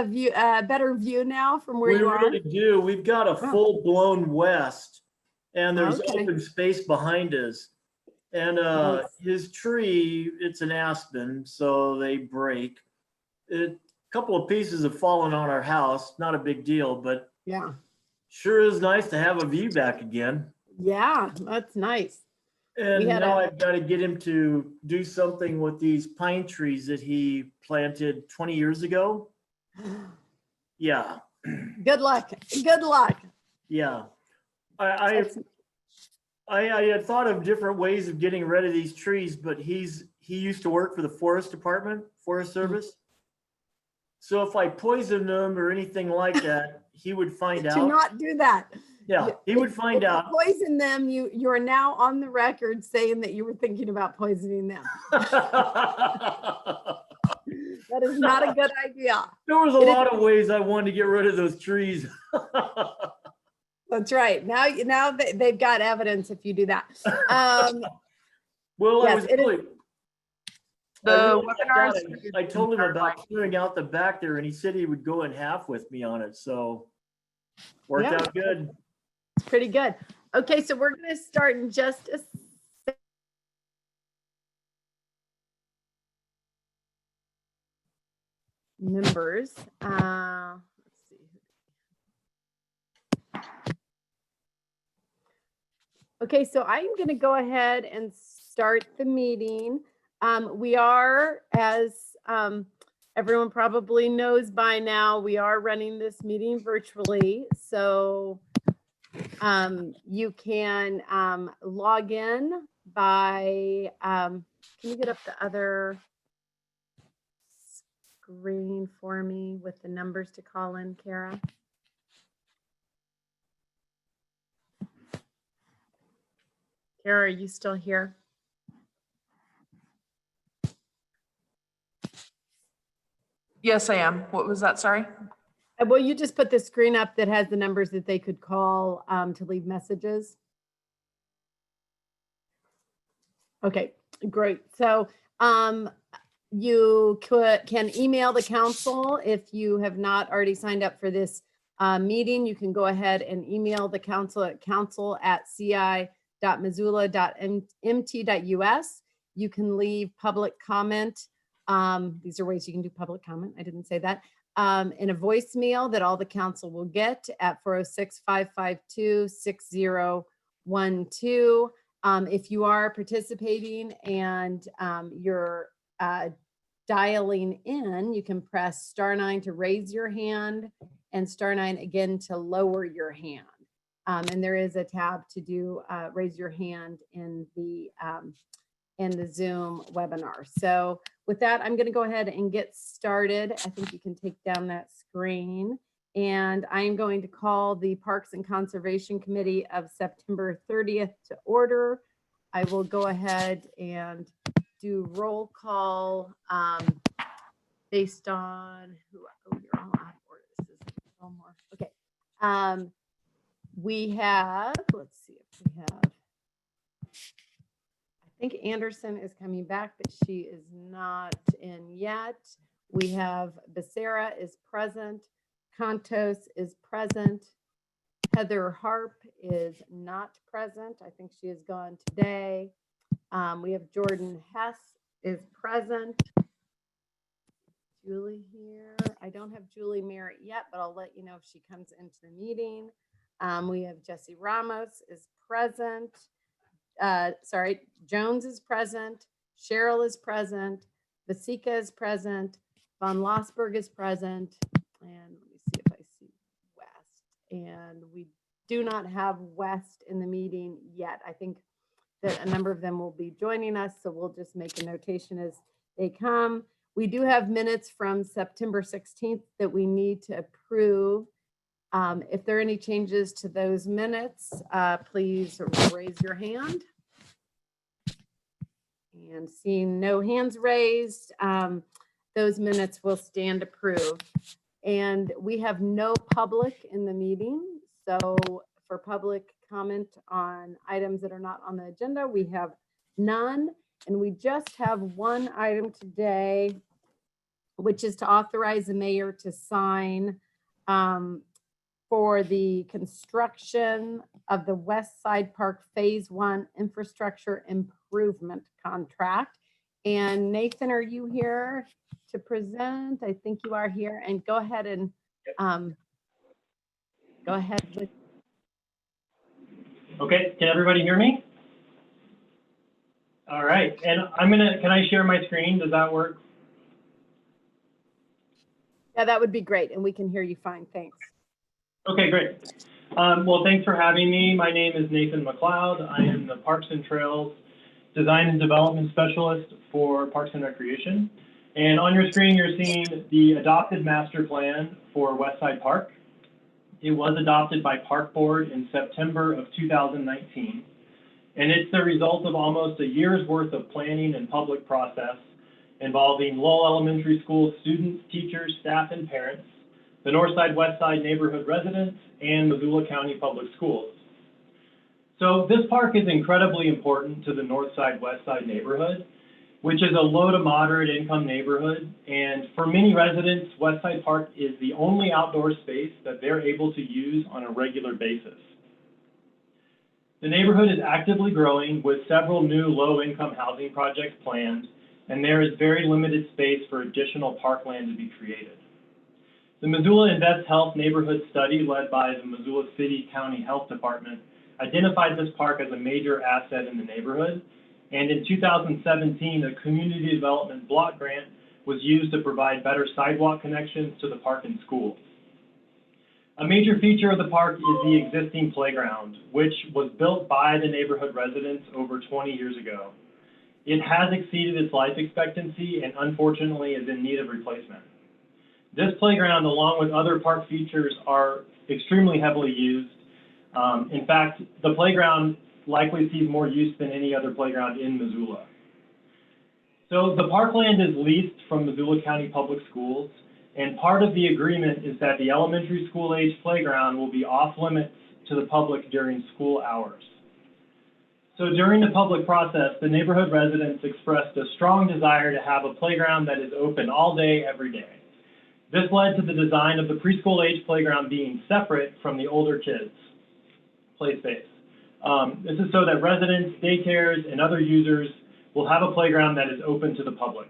a view, better view now from where We you are? really do. We've got a Oh. full-blown west, and there's Okay. open space behind us. And Nice. his tree, it's an aspen, so they break. A couple of pieces have fallen on our house. Not a big deal, but Yeah. sure is nice to have a view back again. Yeah, that's nice. And had now a- I've got to get him to do something with these pine trees that he planted 20 years ago. Yeah, Good luck. Good luck. yeah. I That's- I had thought of different ways of getting rid of these trees, but he used to work for the forest department, Forest Service. So if I poisoned them or anything like that, he would find Do out. not do that. Yeah, he would find If you out. poison them, you are now on the record saying that you were thinking about poisoning them. That is not a good idea. There was a lot of ways I wanted to get rid of those trees. That's right. Now they've got evidence if you do that. Well, I Yes, was it is- really, The I really webinars. got- I told him about clearing out the back there, and he said he would go in half with me on it. So worked Yeah. out good. It's pretty good. Okay, so we're going to start in just a sec. Members. Let's see. Okay, so I'm going to go ahead and start the meeting. We are, as everyone probably knows by now, we are running this meeting virtually. So you can log in by, can you get up the other screen for me with the numbers to call in, Kara? Kara, are you still here? Yes, I am. What was that? Sorry. Well, you just put the screen up that has the numbers that they could call to leave messages. Okay, great. So you can email the council if you have not already signed up for this meeting. You can go ahead and email the council at council@ci.missoula.mt.us. You can leave public comment. These are ways you can do public comment. I didn't say that. In a voicemail that all the council will get at 406-552-6012. If you are participating and you're dialing in, you can press *9 to raise your hand and *9 again to lower your hand. And there is a tab to do raise your hand in the Zoom webinar. So with that, I'm going to go ahead and get started. I think you can take down that screen. And I am going to call the Parks and Conservation Committee of September 30th to order. I will go ahead and do roll call based on who, oh, you're all out of order. This is a little more. Okay. We have, let's see if we have, I think Anderson is coming back, but she is not in yet. We have Becerra is present. Contos is present. Heather Harp is not present. I think she is gone today. We have Jordan Hess is present. Julie here. I don't have Julie Merritt yet, but I'll let you know if she comes into the meeting. We have Jesse Ramos is present. Sorry, Jones is present. Cheryl is present. Vasika is present. Von Lossberg is present. And let me see if I see West. And we do not have West in the meeting yet. I think that a number of them will be joining us, so we'll just make a notation as they come. We do have minutes from September 16th that we need to approve. If there are any changes to those minutes, please raise your hand. And seeing no hands raised, those minutes will stand approved. And we have no public in the meeting. So for public comment on items that are not on the agenda, we have none. And we just have one item today, which is to authorize the mayor to sign for the construction of the West Side Park Phase 1 infrastructure improvement contract. And Nathan, are you here to present? I think you are here. And go ahead and go ahead with. Okay, can everybody hear me? All right, and can I share my screen? Does that work? Yeah, that would be great. And we can hear you fine. Thanks. Okay, great. Well, thanks for having me. My name is Nathan McLeod. I am the Parks and Trails Design and Development Specialist for Parks and Recreation. And on your screen, you're seeing the adopted master plan for Westside Park. It was adopted by Park Board in September of 2019. And it's the result of almost a year's worth of planning and public process involving Lowell Elementary School students, teachers, staff, and parents, the Northside Westside neighborhood residents, and Missoula County Public Schools. So this park is incredibly important to the Northside Westside neighborhood, which is a low to moderate income neighborhood. And for many residents, Westside Park is the only outdoor space that they're able to use on a regular basis. The neighborhood is actively growing with several new low-income housing projects planned, and there is very limited space for additional parkland to be created. The Missoula Invest Health neighborhood study led by the Missoula City County Health Department identified this park as a major asset in the neighborhood. And in 2017, a community development block grant was used to provide better sidewalk connections to the park and schools. A major feature of the park is the existing playground, which was built by the neighborhood residents over 20 years ago. It has exceeded its life expectancy and unfortunately is in need of replacement. This playground, along with other park features, are extremely heavily used. In fact, the playground likely sees more use than any other playground in Missoula. So the parkland is leased from Missoula County Public Schools, and part of the agreement is that the elementary school age playground will be off limits to the public during school hours. So during the public process, the neighborhood residents expressed a strong desire to have a playground that is open all day, every day. This led to the design of the preschool age playground being separate from the older kids' play space. This is so that residents, daycares, and other users will have a playground that is open to the public.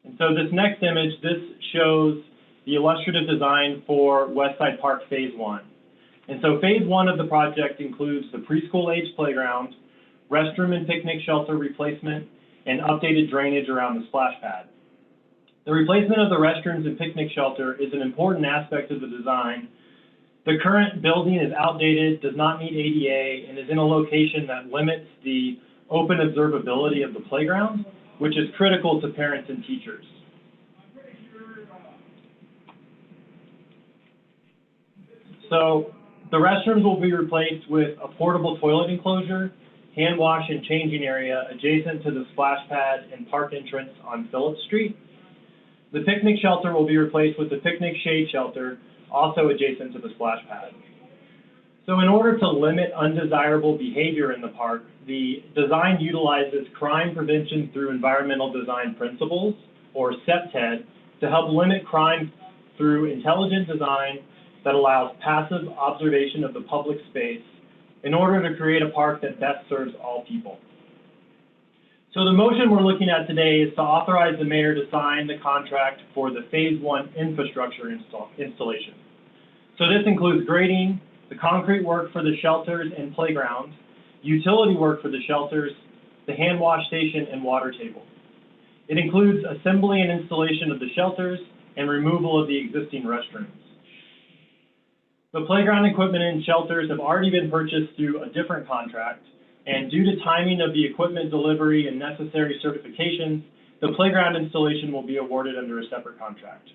And so this next image, this shows the illustrative design for Westside Park Phase 1. And so Phase 1 of the project includes the preschool age playground, restroom and picnic shelter replacement, and updated drainage around the splash pad. The replacement of the restrooms and picnic shelter is an important aspect of the design. The current building is outdated, does not meet ADA, and is in a location that limits the open observability of the playground, which is critical to parents and teachers. So the restrooms will be replaced with a portable toilet enclosure, hand wash and changing area adjacent to the splash pad and park entrance on Phillips Street. The picnic shelter will be replaced with the picnic shade shelter, also adjacent to the splash pad. So in order to limit undesirable behavior in the park, the design utilizes crime prevention through environmental design principles, or CPTED, to help limit crime through intelligent design that allows passive observation of the public space in order to create a park that best serves all people. So the motion we're looking at today is to authorize the mayor to sign the contract for the Phase 1 infrastructure installation. So this includes grading, the concrete work for the shelters and playground, utility work for the shelters, the hand wash station, and water table. It includes assembly and installation of the shelters and removal of the existing restrooms. The playground equipment and shelters have already been purchased through a different contract, and due to timing of the equipment delivery and necessary certifications, the playground installation will be awarded under a separate contract.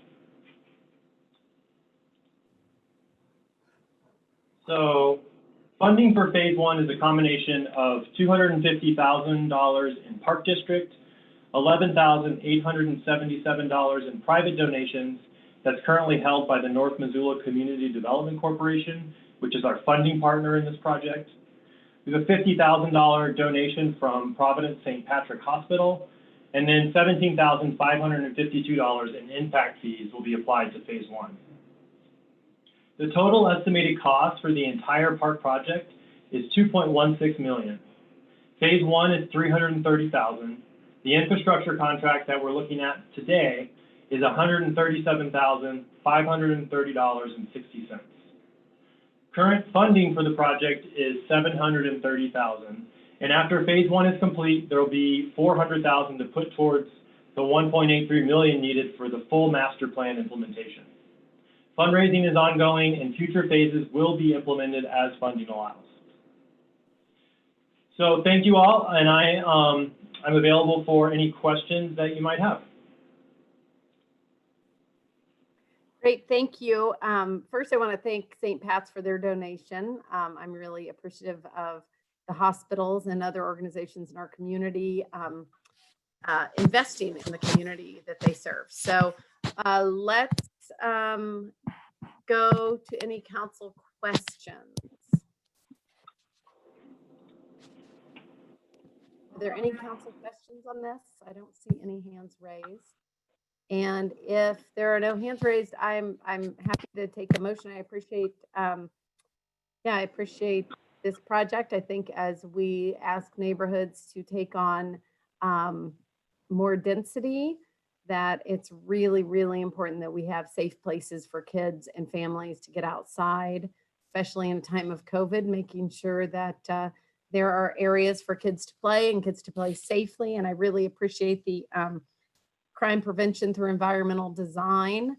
So funding for Phase 1 is a combination of $250,000 in Park District, $11,877 in private donations that's currently held by the North Missoula Community Development Corporation, which is our funding partner in this project. We have a $50,000 donation from Providence St. Patrick Hospital, and then $17,552 in impact fees will be applied to phase one. The total estimated cost for the entire park project is $2.16 million. Phase one is $330,000. The infrastructure contract that we're looking at today is $137,530.60. Current funding for the project is $730,000. And after phase one is complete, there will be $400,000 to put towards the $1.83 million needed for the full master plan implementation. Fundraising is ongoing and future phases will be implemented as funding allows. So thank you all, and I'm available for any questions that you might have. Great, thank you. First, I want to thank St. Pat's for their donation. I'm really appreciative of the hospitals and other organizations in our community investing in the community that they serve. So let's go to any council questions. Are there any council questions on this? I don't see any hands raised. And if there are no hands raised, I'm happy to take a motion. I appreciate, I appreciate this project. I think as we ask neighborhoods to take on more density, that it's really, really important that we have safe places for kids and families to get outside, especially in a time of COVID, making sure that there are areas for kids to play and kids to play safely. And I really appreciate the crime prevention through environmental design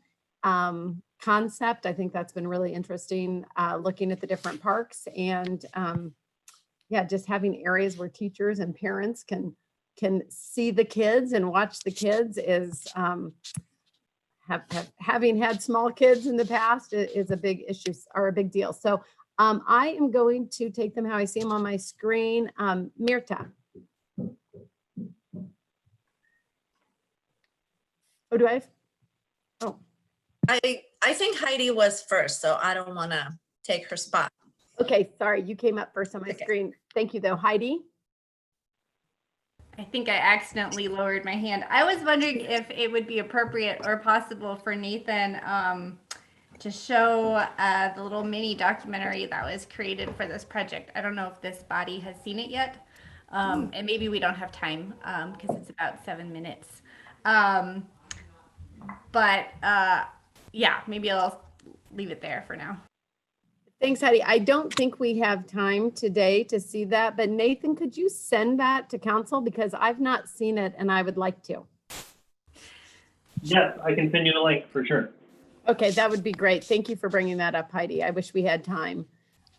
concept. I think that's been really interesting, looking at the different parks and just having areas where teachers and parents can see the kids and watch the kids is having had small kids in the past is a big issue or a big deal. So I am going to take them how I see them on my screen. Mirta. Oh, do I have? Oh. I think Heidi was first, so I don't want to take her spot. Okay, sorry, you came up first on my screen. Thank you, though. Heidi? I think I accidentally lowered my hand. I was wondering if it would be appropriate or possible for Nathan to show the little mini documentary that was created for this project. I don't know if this body has seen it yet, and maybe we don't have time because it's about 7 minutes. Maybe I'll leave it there for now. Thanks, Heidi. I don't think we have time today to see that, but Nathan, could you send that to council? Because I've not seen it and I would like to. Yes, I can send you the link for sure. Okay, that would be great. Thank you for bringing that up, Heidi. I wish we had time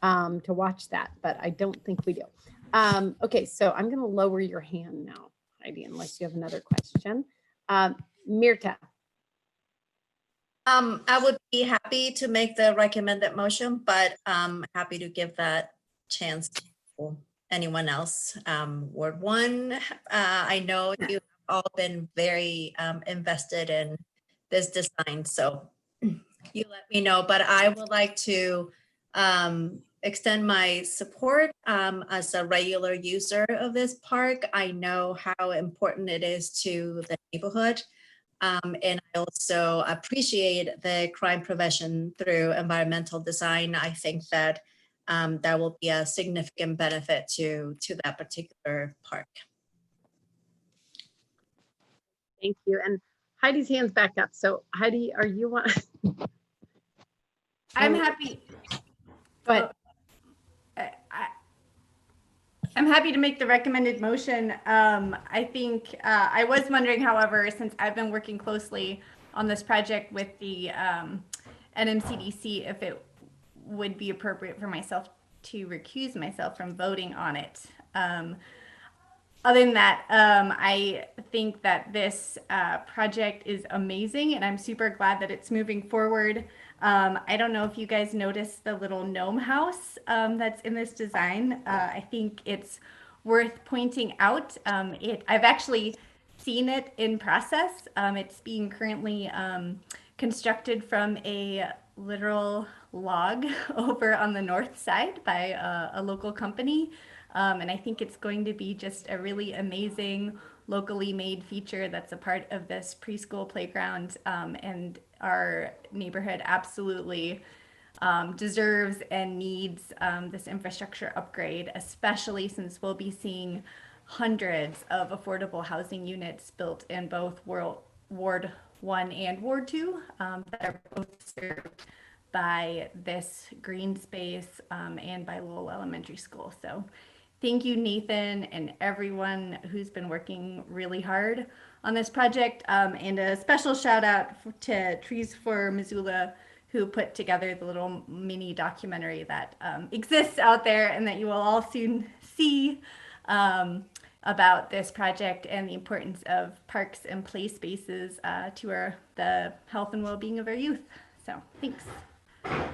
to watch that, but I don't think we do. Okay, so I'm going to lower your hand now, Heidi, unless you have another question. Mirta. I would be happy to make the recommended motion, but I'm happy to give that chance to anyone else. Ward one, I know you've all been very invested in this design, so you let me know, but I would like to extend my support as a regular user of this park. I know how important it is to the neighborhood. And I also appreciate the crime prevention through environmental design. I think that that will be a significant benefit to that particular park. Thank you. And Heidi's hand's back up. So Heidi, are you on? I'm happy. Go ahead. I'm happy to make the recommended motion. I think I was wondering, however, since I've been working closely on this project with the NMCDC, if it would be appropriate for myself to recuse myself from voting on it. Other than that, I think that this project is amazing and I'm super glad that it's moving forward. I don't know if you guys noticed the little gnome house that's in this design. I think it's worth pointing out. I've actually seen it in process. It's being currently constructed from a literal log over on the north side by a local company. And I think it's going to be just a really amazing locally made feature that's a part of this preschool playground. And our neighborhood absolutely deserves and needs this infrastructure upgrade, especially since we'll be seeing hundreds of affordable housing units built in both Ward 1 and Ward 2 that are both served by this green space and by Lowell Elementary School. So thank you, Nathan, and everyone who's been working really hard on this project. And a special shout out to Trees for Missoula, who put together the little mini documentary that exists out there and that you will all soon see about this project and the importance of parks and play spaces to the health and well-being of our youth. So thanks.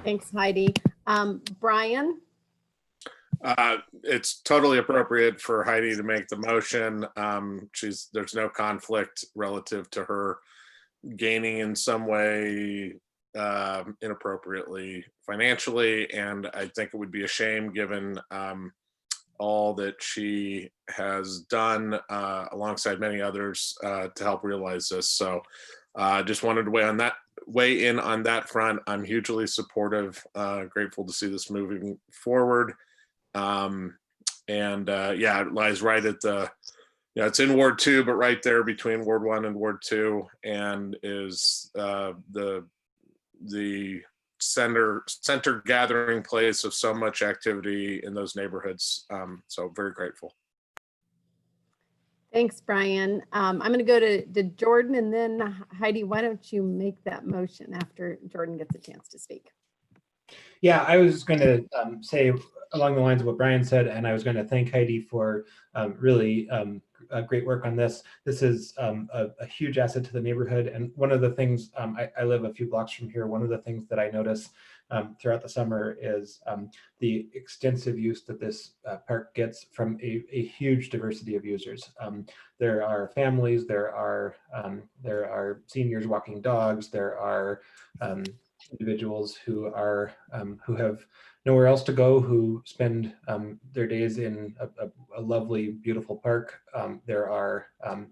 Thanks, Heidi. Brian? It's totally appropriate for Heidi to make the motion. There's no conflict relative to her gaining in some way inappropriately financially, and I think it would be a shame given all that she has done alongside many others to help realize this. So just wanted to weigh in on that front. I'm hugely supportive, grateful to see this moving forward. Yeah, it lies right at it's in Ward 2, but right there between Ward 1 and Ward 2, and is the center gathering place of so much activity in those neighborhoods. So very grateful. Thanks, Brian. I'm going to go to Jordan, and then Heidi, why don't you make that motion after Jordan gets a chance to speak? Yeah, I was going to say along the lines of what Brian said, and I was going to thank Heidi for really great work on this. This is a huge asset to the neighborhood. And one of the things, I live a few blocks from here, one of the things that I notice throughout the summer is the extensive use that this park gets from a huge diversity of users. There are families, there are seniors walking dogs, there are individuals who have nowhere else to go, who spend their days in a lovely, beautiful park. There are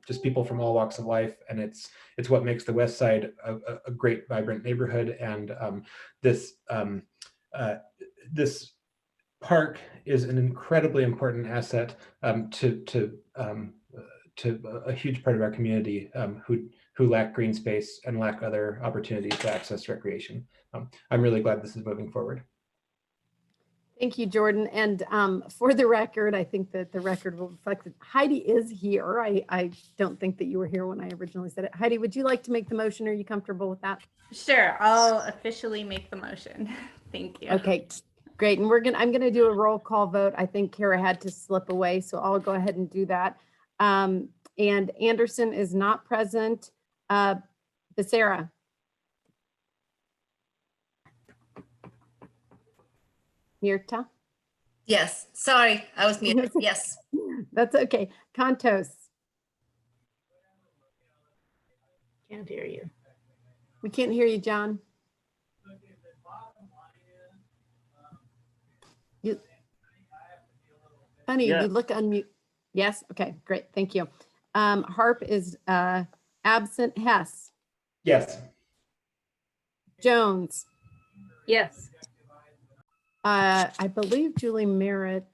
just people from all walks of life, and it's what makes the West Side a great, vibrant neighborhood. And this park is an incredibly important asset to a huge part of our community who lack green space and lack other opportunities to access recreation. I'm really glad this is moving forward. Thank you, Jordan. And for the record, I think that the record will reflect that Heidi is here. I don't think that you were here when I originally said it. Heidi, would you like to make the motion? Are you comfortable with that? Sure, I'll officially make the motion. Thank you. Okay, great. And I'm gonna do a roll call vote. I think Kara had to slip away, so I'll go ahead and do that. And Anderson is not present. Becerra. Mirta? Yes, sorry, I was muted. Yes. That's okay. Contos. Can't hear you. We can't hear you, John. Funny, Yeah. you look unmute. Yes, okay, great, thank you. Harp is absent. Hess. Yes. Jones. Yes. I believe Julie Merritt.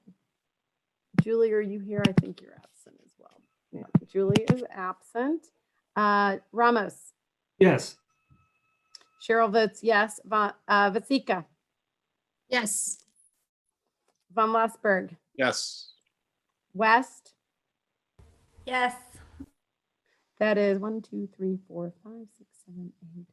Julie, are you here? I think you're absent as well. Yeah, Julie is absent. Ramos. Yes. Cheryl votes yes. Vasika. Yes. Von Lassberg. Yes. West. Yes. That is 1, 2, 3, 4, 5, 6, 7, 8.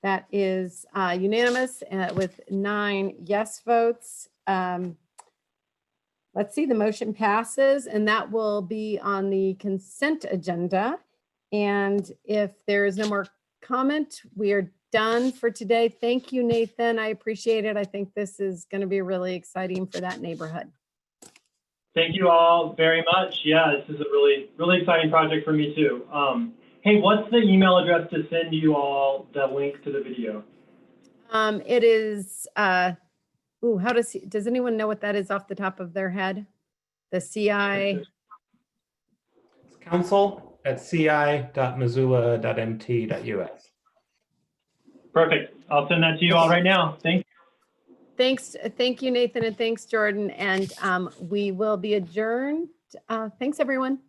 That is unanimous with 9 yes votes. Let's see, the motion passes, and that will be on the consent agenda. And if there is no more comment, we are done for today. Thank you, Nathan. I appreciate it. I think this is going to be really exciting for that neighborhood. Thank you all very much. Yeah, this is a really, really exciting project for me too. Hey, what's the email address to send you all the link to the video? It is, does anyone know what that is off the top of their head? The CI, It's council at ci.missoula.mt.us. Perfect. I'll send that to you all right now. Thank you. Thank you, Nathan, and thanks, Jordan. And we will be adjourned. Thanks, everyone.